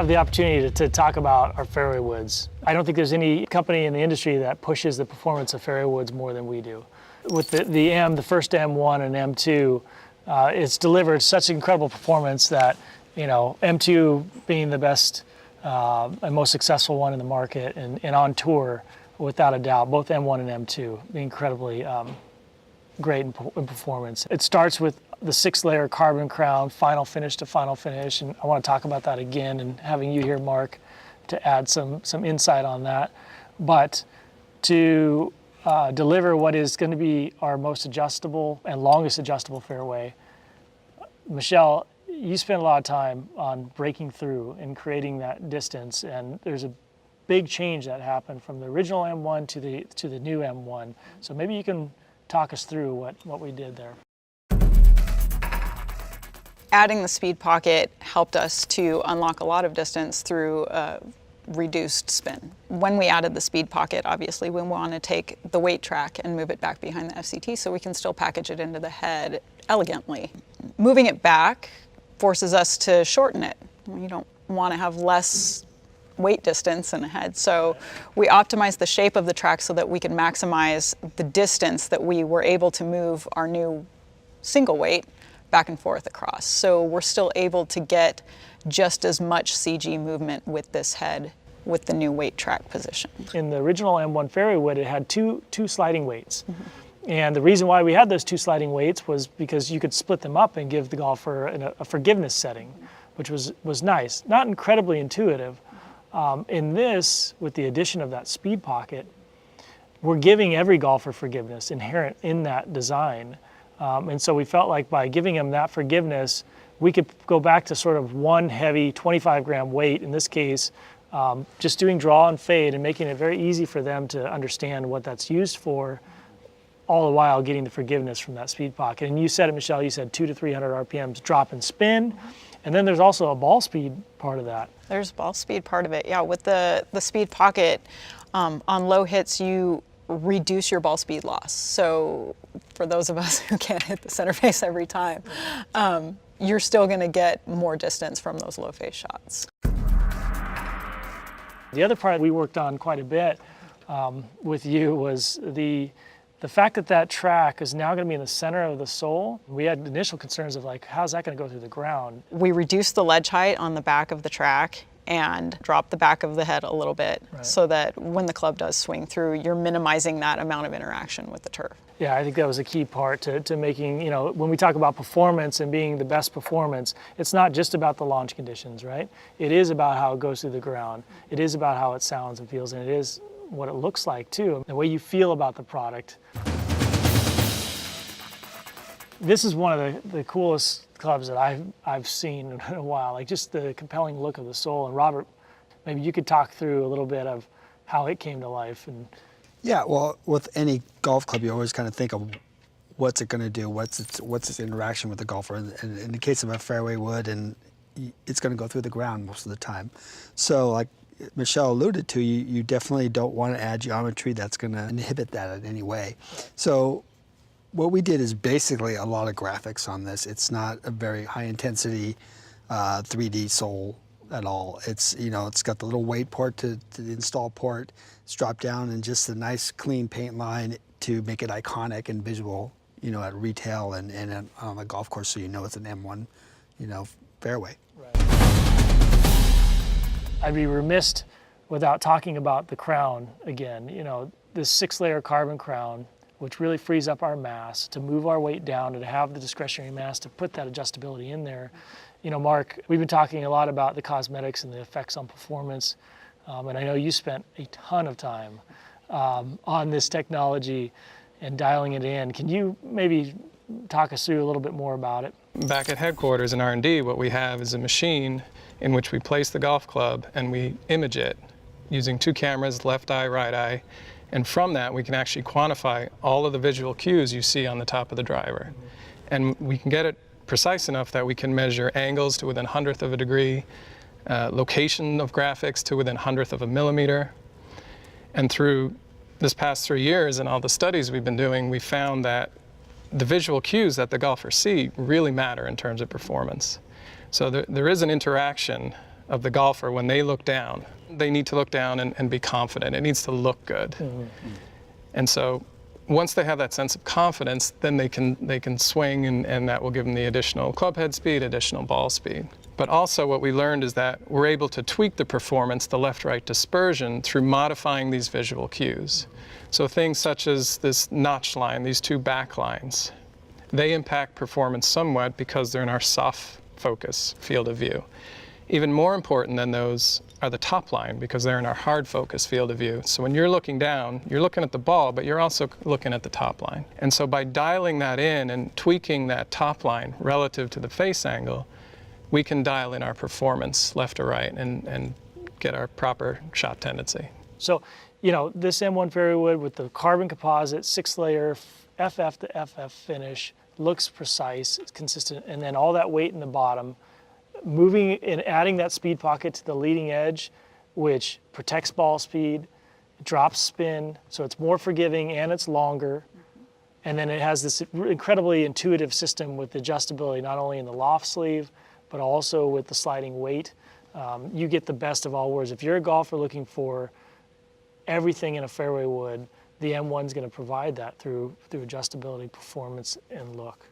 have the opportunity to talk about our fairway woods. I don't think there's any company in the industry that pushes the performance of fairway woods more than we do. With the first M1 and M2, it's delivered such incredible performance that, M2 being the best and most successful one in the market and on tour, without a doubt, both M1 and M2 being incredibly great in performance. It starts with the 6-layer carbon crown, final finish to final finish, and I want to talk about that again, and having you here, Mark, to add some insight on that. But to deliver what is going to be our most adjustable and longest adjustable fairway, Michelle, you spent a lot of time on breaking through and creating that distance, and there's a big change that happened from the original M1 to the new M1. So maybe you can talk us through what we did there. Adding the speed pocket helped us to unlock a lot of distance through reduced spin. When we added the speed pocket, obviously we want to take the weight track and move it back behind the FCT so we can still package it into the head elegantly. Moving it back forces us to shorten it. You don't want to have less weight distance in the head, so we optimized the shape of the track so that we could maximize the distance that we were able to move our new single weight back and forth across. So we're still able to get just as much CG movement with this head with the new weight track position. In the original M1 fairway wood, it had two sliding weights. Mm-hmm. And the reason why we had those two sliding weights was because you could split them up and give the golfer a forgiveness setting, which was nice. Not incredibly intuitive. In this, with the addition of that speed pocket, we're giving every golfer forgiveness inherent in that design. And so we felt like by giving them that forgiveness, we could go back to sort of one heavy 25-gram weight, in this case, just doing draw and fade and making it very easy for them to understand what that's used for, all the while getting the forgiveness from that speed pocket. And you said it, Michelle, you said 200 to 300 RPMs drop and spin. And then there's also a ball speed part of that. There's a ball speed part of it, yeah. With the speed pocket, on low hits, you reduce your ball speed loss. So for those of us who can't hit the center face every time, you're still going to get more distance from those low face shots. The other part we worked on quite a bit with you was the fact that track is now going to be in the center of the sole. We had initial concerns of like, how's that going to go through the ground? We reduced the ledge height on the back of the track and dropped the back of the head a little bit, right, so that when the club does swing through, you're minimizing that amount of interaction with the turf. Yeah, I think that was a key part to making, when we talk about performance and being the best performance, it's not just about the launch conditions, right? It is about how it goes through the ground. It is about how it sounds and feels, and it is what it looks like too, the way you feel about the product. This is one of the coolest clubs that I've seen in a while, like just the compelling look of the sole. And Robert, maybe you could talk through a little bit of how it came to life. And yeah, well, with any golf club, you always kind of think of what's it going to do, what's its interaction with the golfer. And in the case of a fairway wood, and it's going to go through the ground most of the time. So like Michelle alluded to, you definitely don't want to add geometry that's going to inhibit that in any way. So what we did is basically a lot of graphics on this. It's not a very high intensity 3D sole at all. It's, it's got the little weight port to the install port. It's dropped down and just a nice clean paint line to make it iconic and visual, at retail and on the golf course, so it's an M1, fairway. Right. I'd be remiss without talking about the crown again. This 6-layer carbon crown, which really frees up our mass to move our weight down and to have the discretionary mass to put that adjustability in there. Mark, we've been talking a lot about the cosmetics and the effects on performance, and I know you spent a ton of time on this technology and dialing it in. Can you maybe talk us through a little bit more about it? Back at headquarters in R&D, what we have is a machine in which we place the golf club and we image it using 2 cameras, left eye, right eye. And from that, we can actually quantify all of the visual cues you see on the top of the driver. And we can get it precise enough that we can measure angles to within 100th of a degree, location of graphics to within 100th of a millimeter. And through this past 3 years and all the studies we've been doing, we found that the visual cues that the golfers see really matter in terms of performance. So there is an interaction of the golfer when they look down. They need to look down and be confident. It needs to look good. And so once they have that sense of confidence, then they can swing, and that will give them the additional club head speed, additional ball speed. But also what we learned is that we're able to tweak the performance, the left-right dispersion, through modifying these visual cues. So things such as this notch line, these two back lines, they impact performance somewhat because they're in our soft focus field of view. Even more important than those are the top line, because they're in our hard focus field of view. So when you're looking down, you're looking at the ball, but you're also looking at the top line. And so by dialing that in and tweaking that top line relative to the face angle, we can dial in our performance left or right and get our proper shot tendency. So, you know, this M1 fairway wood with the carbon composite, 6-layer FF to FF finish, looks precise, it's consistent, and then all that weight in the bottom, moving and adding that speed pocket to the leading edge, which protects ball speed, drops spin, so it's more forgiving and it's longer. And then it has this incredibly intuitive system with adjustability, not only in the loft sleeve, but also with the sliding weight. You get the best of all worlds. If you're a golfer looking for everything in a fairway wood, the M1 is going to provide that through adjustability, performance, and look.